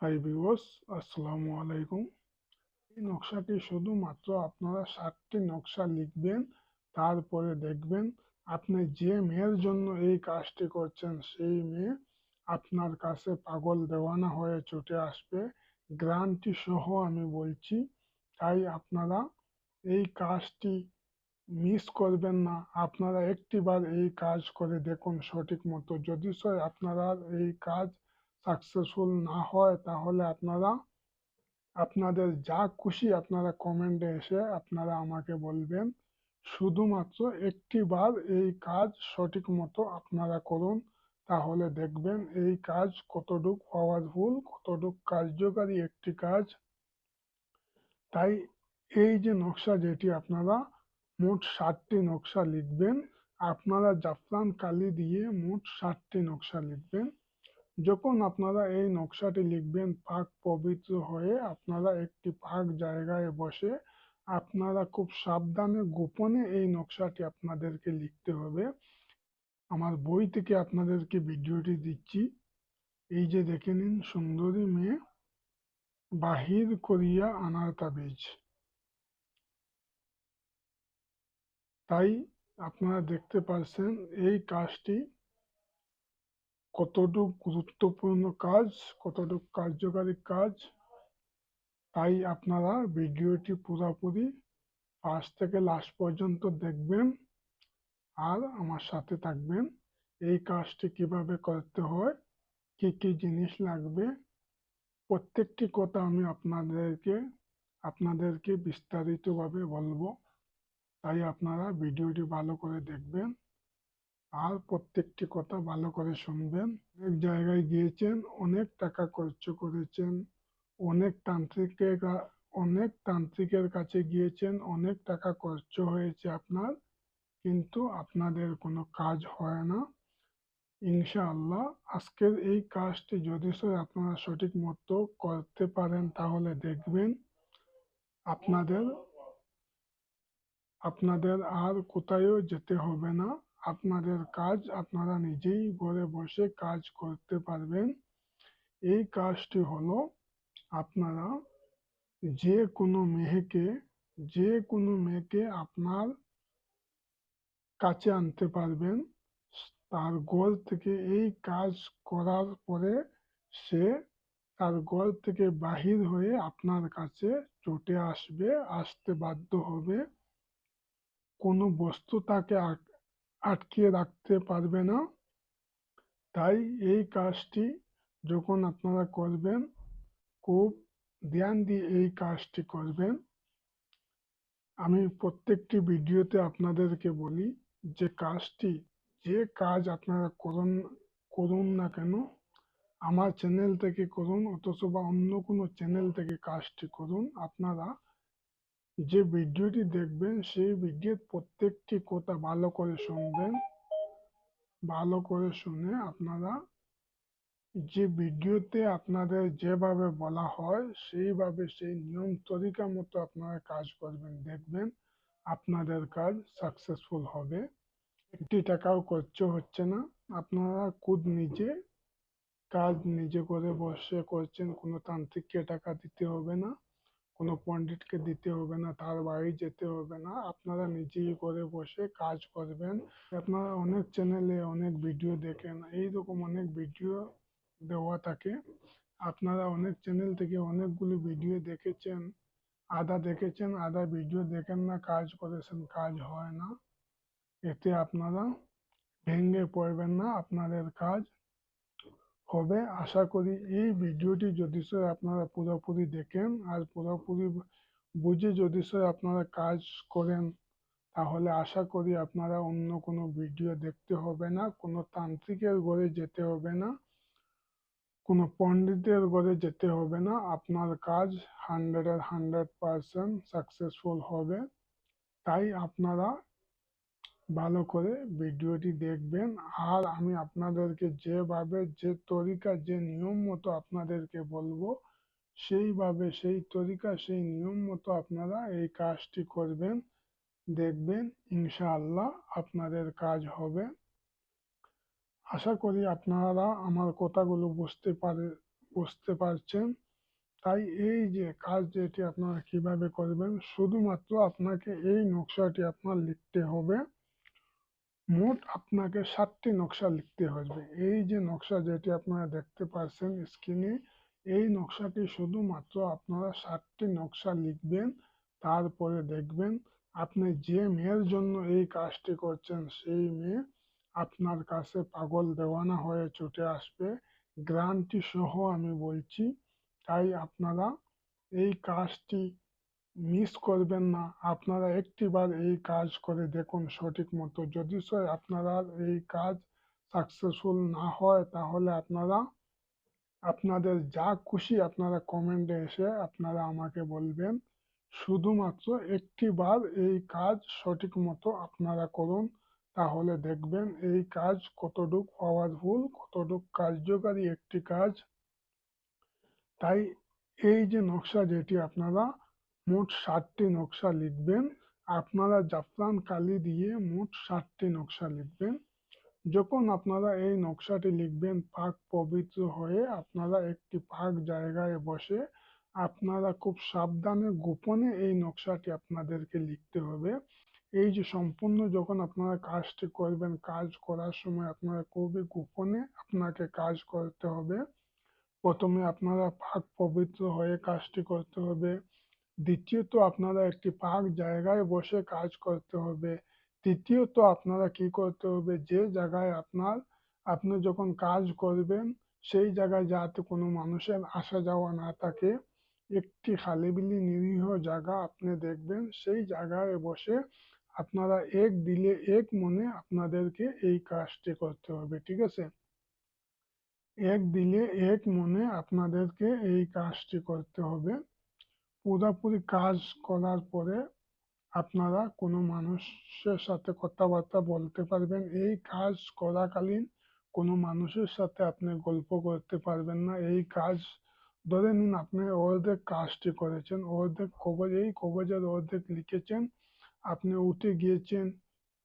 Hi viewers, আসসালামু আলাইকুম। এই নকশাটি শুধুমাত্র আপনারা 7টি নকশা লিখবেন, তারপরে দেখবেন আপনি যে মেয়ের জন্য এই কাজটি করছেন সেই মেয়ে আপনার কাছে পাগল দেওয়ানা হয়ে ছুটে আসবে, গ্যারান্টি সহ আমি বলছি। তাই আপনারা এই কাজটি মিস করবেন না। আপনারা একটিবার এই কাজ করে দেখুন সঠিক মতো। যদি আপনারা এই কাজ সাকসেসফুল না হয় তাহলে আপনাদের যা খুশি আপনারা কমেন্টে এসে আপনারা আমাকে বলবেন। শুধুমাত্র একটিবার এই কাজ সঠিক মতো আপনারা করুন, তাহলে দেখবেন এই কাজ কতটুক পাওয়ারফুল, কতটুক কার্যকারী একটি কাজ। তাই এই যে নকশা যেটি আপনারা মোট 7টি নকশা লিখবেন, আপনারা জাফরান কালি দিয়ে মোট 7টি নকশা লিখবেন। যখন আপনারা এই নকশাটি লিখবেন পাক পবিত্র হয়ে আপনারা একটি পাক জায়গায় বসে আপনারা খুব সাবধানে গোপনে এই নকশাটি আপনাদেরকে লিখতে হবে। আমার বই থেকে আপনাদেরকে ভিডিওটি দিচ্ছি। এই যে দেখে নিন, সুন্দরী মেয়ে বাহির করিয়া আনার তাবিজ। তাই আপনারা দেখতে পাচ্ছেন এই কাজটি কতটুকু গুরুত্বপূর্ণ কাজ, কতটুকু কার্যকারী কাজ। তাই আপনারা ভিডিওটি পুরোপুরি ফার্স্ট থেকে লাস্ট পর্যন্ত দেখবেন আর আমার সাথে থাকবেন। এই কাজটি কিভাবে করতে হয়, কি কি জিনিস লাগবে, প্রত্যেকটি কথা আমি আপনাদেরকে বিস্তারিতভাবে বলবো। তাই আপনারা ভিডিওটি ভালো করে দেখবেন আর প্রত্যেকটি কথা ভালো করে শুনবেন। অনেক জায়গায় গিয়েছেন, অনেক টাকা খরচ করেছেন, অনেক তান্ত্রিকের কাছে গিয়েছেন, অনেক টাকা খরচ হয়েছে আপনার, কিন্তু আপনাদের কোনো কাজ হয় না। ইনশাআল্লাহ আজকের এই কাজটি যদি আপনারা সঠিক মতো করতে পারেন তাহলে দেখবেন আপনাদের আপনাদের আর কোথাও যেতে হবে না। আপনাদের কাজ আপনারা নিজেই ঘরে বসে কাজ করতে পারবেন। এই কাজটি হলো আপনারা যে কোনো মেয়েকে আপনার কাছে আনতে পারবেন। তার ঘর থেকে এই কাজ করার পরে সে তার ঘর থেকে বাহির হয়ে আপনার কাছে ছুটে আসতে বাধ্য হবে। কোনো বস্তু তাকে আটকে রাখতে পারবে না। তাই এই কাজটি যখন আপনারা করবেন, খুব ধ্যান দিয়ে এই কাজটি করবেন। আমি প্রত্যেকটি ভিডিওতে আপনাদেরকে বলি যে যে কাজ আপনারা করুন না কেন, আমার চ্যানেল থেকে করুন অথবা অন্য কোনো চ্যানেল থেকে কাজটি করুন, আপনারা যে ভিডিওটি দেখবেন সেই ভিডিওর প্রত্যেকটি কথা ভালো করে শুনবেন। ভালো করে শুনে আপনারা যে ভিডিওতে আপনাদের যেভাবে বলা হয় সেইভাবে সেই নিয়ম তরিকা মতো আপনারা কাজ করবেন, দেখবেন আপনাদের কাজ সাকসেসফুল হবে। একটি টাকাও খরচ হচ্ছে না, আপনারা কাজ নিজে করে বসে করছেন। কোনো তান্ত্রিককে টাকা দিতে হবে না, কোনো পণ্ডিতকে দিতে হবে না, তার বাড়ি যেতে হবে না, আপনারা নিজেই করে বসে কাজ করবেন। আপনারা অনেক চ্যানেলে অনেক ভিডিও দেখেন, এইরকম অনেক ভিডিও দেওয়া থাকে। আপনারা অনেক চ্যানেল থেকে অনেকগুলো ভিডিও দেখেছেন, আধা ভিডিও দেখেন না, কাজ করেছেন, কাজ হয় না। এতে আপনারা ভেঙে পড়বেন না, আপনাদের কাজ হবে। আশা করি এই ভিডিওটি যদি আপনারা পুরোপুরি দেখেন আর পুরোপুরি বুঝে যদি আপনারা কাজ করেন, তাহলে আশা করি আপনারা অন্য কোনো ভিডিও দেখতে হবে না, কোনো তান্ত্রিকের ঘরে যেতে হবে না, কোনো পণ্ডিতের ঘরে যেতে হবে না। আপনার কাজ 100% সাকসেসফুল হবে। তাই আপনারা ভালো করে ভিডিওটি দেখবেন আর আমি আপনাদেরকে যেভাবে যে তরিকা যে নিয়ম মতো আপনাদেরকে বলবো সেইভাবে সেই তরিকা সেই নিয়ম মতো আপনারা এই কাজটি করবেন, দেখবেন ইনশাআল্লাহ আপনাদের কাজ হবে। আশা করি আপনারা আমার কথাগুলো বুঝতে পারছেন। তাই এই যে কাজ যেটি আপনারা কিভাবে করবেন, শুধুমাত্র আপনাকে এই নকশাটি আপনার লিখতে হবে। মোট আপনাকে 7টি নকশা লিখতে হবে। এই যে নকশা যেটি আপনারা দেখতে পাচ্ছেন স্ক্রিনে, এই নকশাটি শুধুমাত্র আপনারা 7টি নকশা লিখবেন। তারপরে দেখবেন আপনি যে মেয়ের জন্য এই কাজটি করছেন সেই মেয়ে আপনার কাছে পাগল দেওয়ানা হয়ে ছুটে আসবে, গ্যারান্টি সহ আমি বলছি। তাই আপনারা এই কাজটি মিস করবেন না। আপনারা একটিবার এই কাজ করে দেখুন সঠিক মতো। যদি আপনারা এই কাজ সাকসেসফুল না হয় তাহলে আপনারা আপনাদের যা খুশি আপনারা কমেন্টে এসে আপনারা আমাকে বলবেন। শুধুমাত্র একটিবার এই কাজ সঠিক মতো আপনারা করুন, তাহলে দেখবেন এই কাজ কতটুক পাওয়ারফুল, কতটুক কার্যকারী একটি কাজ। তাই এই যে নকশা যেটি আপনারা মোট 7টি নকশা লিখবেন। আপনারা জাফরান কালি দিয়ে মোট 7টি নকশা লিখবেন। যখন আপনারা এই নকশাটি লিখবেন পাক পবিত্র হয়ে আপনারা একটি পাক জায়গায় বসে আপনারা খুব সাবধানে গোপনে এই নকশাটি আপনাদেরকে লিখতে হবে। এই যে সম্পূর্ণ যখন আপনারা কাজটি করবেন, কাজ করার সময় আপনারা খুবই গোপনে আপনাকে কাজ করতে হবে। প্রথমে আপনারা পাক পবিত্র হয়ে কাজটি করতে হবে। দ্বিতীয়ত আপনারা একটি পাক জায়গায় বসে কাজ করতে হবে। তৃতীয়ত আপনারা কি করতে হবে, যে জায়গায় আপনি যখন কাজ করবেন সেই জায়গায় যাতে কোনো মানুষের আসা যাওয়া না থাকে, একটি খালিবিলি নিরীহ জায়গা আপনি দেখবেন, সেই জায়গায় বসে আপনারা এক দিলে এক মনে আপনাদেরকে এই কাজটি করতে হবে। ঠিক আছে? এক দিলে এক মনে আপনাদেরকে এই কাজটি করতে হবে। পুরোপুরি কাজ করার পরে আপনারা কোনো মানুষের সাথে কথাবার্তা বলতে পারবেন। এই কাজ করাকালীন কোনো মানুষের সাথে আপনি গল্প করতে পারবেন না। এই কাজ ধরে নিন আপনি অর্ধেক কাজটি করেছেন, অর্ধেক কবজ, এই কবজের অর্ধেক লিখেছেন, আপনি উঠে গিয়েছেন,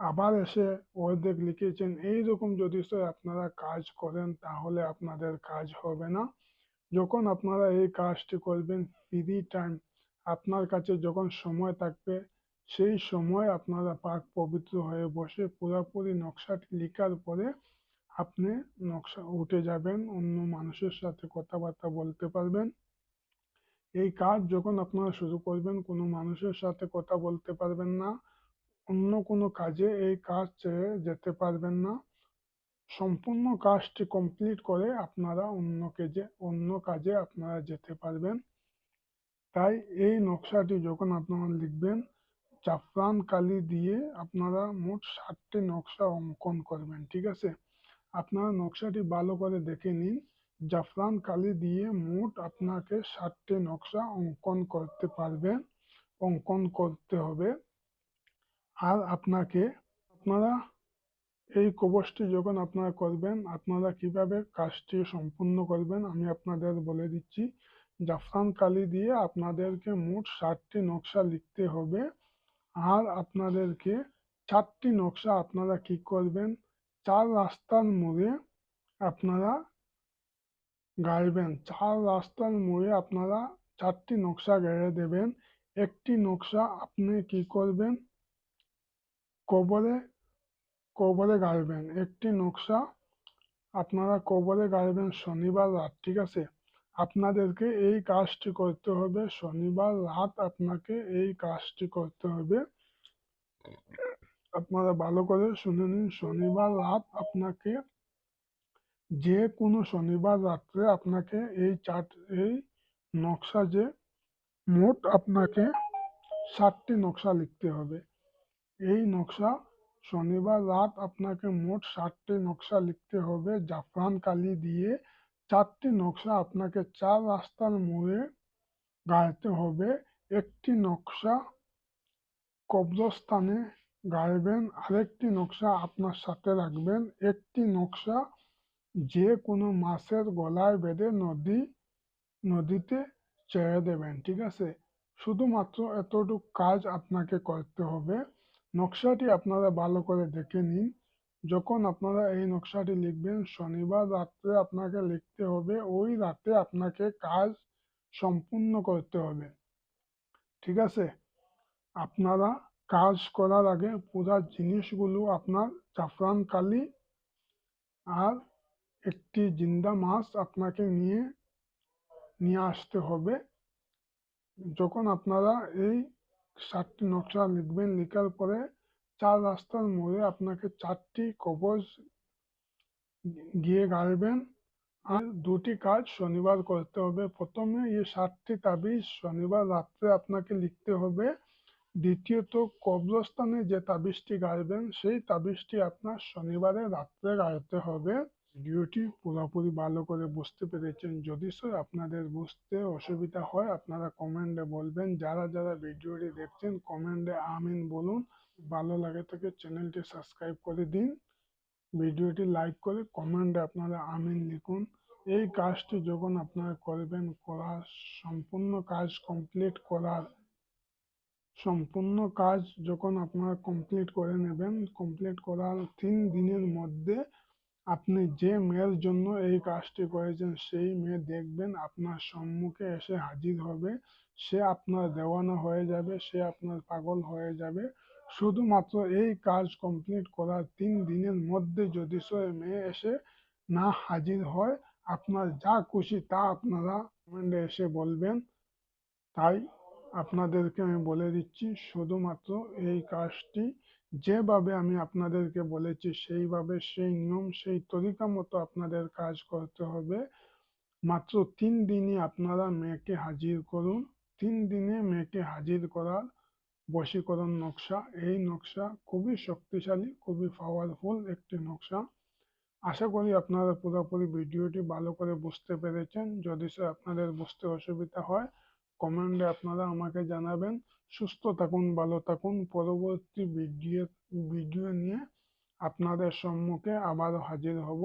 আবার এসে অর্ধেক লিখেছেন। এইরকম যদি আপনারা কাজ করেন তাহলে আপনাদের কাজ হবে না। যখন আপনারা এই কাজটি করবেন ফ্রি টাইম, আপনার কাছে যখন সময় থাকবে সেই সময় আপনারা পাক পবিত্র হয়ে বসে পুরোপুরি নকশাটি লেখার পরে আপনি নকশা উঠে যাবেন, অন্য মানুষের সাথে কথাবার্তা বলতে পারবেন। এই কাজ যখন আপনারা শুরু করবেন কোনো মানুষের সাথে কথা বলতে পারবেন না, অন্য কোনো কাজে এই কাজ ছেড়ে যেতে পারবেন না। সম্পূর্ণ কাজটি কমপ্লিট করে আপনারা অন্য কাজে আপনারা যেতে পারবেন। তাই এই নকশাটি যখন আপনারা লিখবেন, জাফরান কালি দিয়ে আপনারা মোট 7টি নকশা অঙ্কন করবেন। ঠিক আছে? আপনারা নকশাটি ভালো করে দেখে নিন। জাফরান কালি দিয়ে মোট আপনাকে 7টি নকশা অঙ্কন করতে হবে। আর আপনারা এই কবজটি যখন আপনারা করবেন, আপনারা কিভাবে কাজটি সম্পূর্ণ করবেন আমি আপনাদের বলে দিচ্ছি। জাফরান কালি দিয়ে আপনাদেরকে মোট 7টি নকশা লিখতে হবে। আর আপনাদেরকে 4টি নকশা আপনারা কি করবেন, 4 রাস্তার মোড়ে আপনারা গাড়বেন। 4 রাস্তার মোড়ে আপনারা 4টি নকশা গেড়ে দেবেন। একটি নকশা আপনি কি করবেন, কবরে কবরে গাড়বেন। একটি নকশা আপনারা কবরে গাড়বেন শনিবার রাত। ঠিক আছে? আপনাদেরকে এই কাজটি করতে হবে শনিবার রাত, আপনাকে এই কাজটি করতে হবে। আপনারা ভালো করে শুনে নিন, শনিবার রাত আপনাকে, যে কোনো শনিবার রাত্রে আপনাকে এই নকশা যে মোট আপনাকে 7টি নকশা লিখতে হবে। এই নকশা শনিবার রাত আপনাকে মোট 7টি নকশা লিখতে হবে জাফরান কালি দিয়ে। 4টি নকশা আপনাকে 4 রাস্তার মোড়ে গাড়তে হবে। একটি নকশা কবরস্থানে গাড়বেন, আরেকটি নকশা আপনার সাথে রাখবেন, একটি নকশা যে কোনো মাছের গলায় বেঁধে নদীতে ছেড়ে দেবেন। ঠিক আছে? শুধুমাত্র এতটুকু কাজ আপনাকে করতে হবে। নকশাটি আপনারা ভালো করে দেখে নিন। যখন আপনারা এই নকশাটি লিখবেন শনিবার রাত্রে আপনাকে লিখতে হবে, ওই রাতে আপনাকে কাজ সম্পূর্ণ করতে হবে। ঠিক আছে? আপনারা কাজ করার আগে পুরা জিনিসগুলো আপনার জাফরান কালি আর একটি জিন্দা মাছ আপনাকে নিয়ে আসতে হবে। যখন আপনারা এই 7টি নকশা লিখবেন, লিখার পরে 4 রাস্তার মোড়ে আপনাকে 4টি কবজ গিয়ে গাড়বেন আর 2টি কাজ শনিবার করতে হবে। প্রথমে এই 7টি তাবিজ শনিবার রাত্রে আপনাকে লিখতে হবে। দ্বিতীয়ত কবরস্থানে যে তাবিজটি গাড়বেন সেই তাবিজটি আপনার শনিবারে রাত্রে গাড়তে হবে। ভিডিওটি পুরোপুরি ভালো করে বুঝতে পেরেছেন? যদি স্যার আপনাদের বুঝতে অসুবিধা হয় আপনারা কমেন্টে বলবেন। যারা যারা ভিডিওটি দেখছেন কমেন্টে আমিন বলুন। ভালো লাগে থাকে চ্যানেলটি সাবস্ক্রাইব করে দিন, ভিডিওটি লাইক করে কমেন্টে আপনারা আমিন লিখুন। এই কাজটি যখন আপনারা করবেন, সম্পূর্ণ কাজ যখন আপনারা কমপ্লিট করে নেবেন, কমপ্লিট করার 3 দিনের মধ্যে আপনি যে মেয়ের জন্য এই কাজটি করেছেন সেই মেয়ে দেখবেন আপনার সম্মুখে এসে হাজির হবে। সে আপনার দেওয়ানা হয়ে যাবে, সে আপনার পাগল হয়ে যাবে। শুধুমাত্র এই কাজ কমপ্লিট করার 3 দিনের মধ্যে যদি সে মেয়ে এসে না হাজির হয়, আপনার যা খুশি তা আপনারা কমেন্টে এসে বলবেন। তাই আপনাদেরকে আমি বলে দিচ্ছি, শুধুমাত্র এই কাজটি যেভাবে আমি আপনাদেরকে বলেছি সেইভাবে, সেই নিয়ম সেই তরিকা মতো আপনাদের কাজ করতে হবে। মাত্র 3 দিনে আপনারা মেয়েকে হাজির করুন। 3 দিনে মেয়েকে হাজির করার বশীকরণ নকশা। এই নকশা খুবই শক্তিশালী, খুবই পাওয়ারফুল একটি নকশা। আশা করি আপনারা পুরোপুরি ভিডিওটি ভালো করে বুঝতে পেরেছেন। যদি স্যার আপনাদের বুঝতে অসুবিধা হয় কমেন্টে আপনারা আমাকে জানাবেন। সুস্থ থাকুন, ভালো থাকুন। পরবর্তী ভিডিও নিয়ে আপনাদের সম্মুখে আবারও হাজির হব।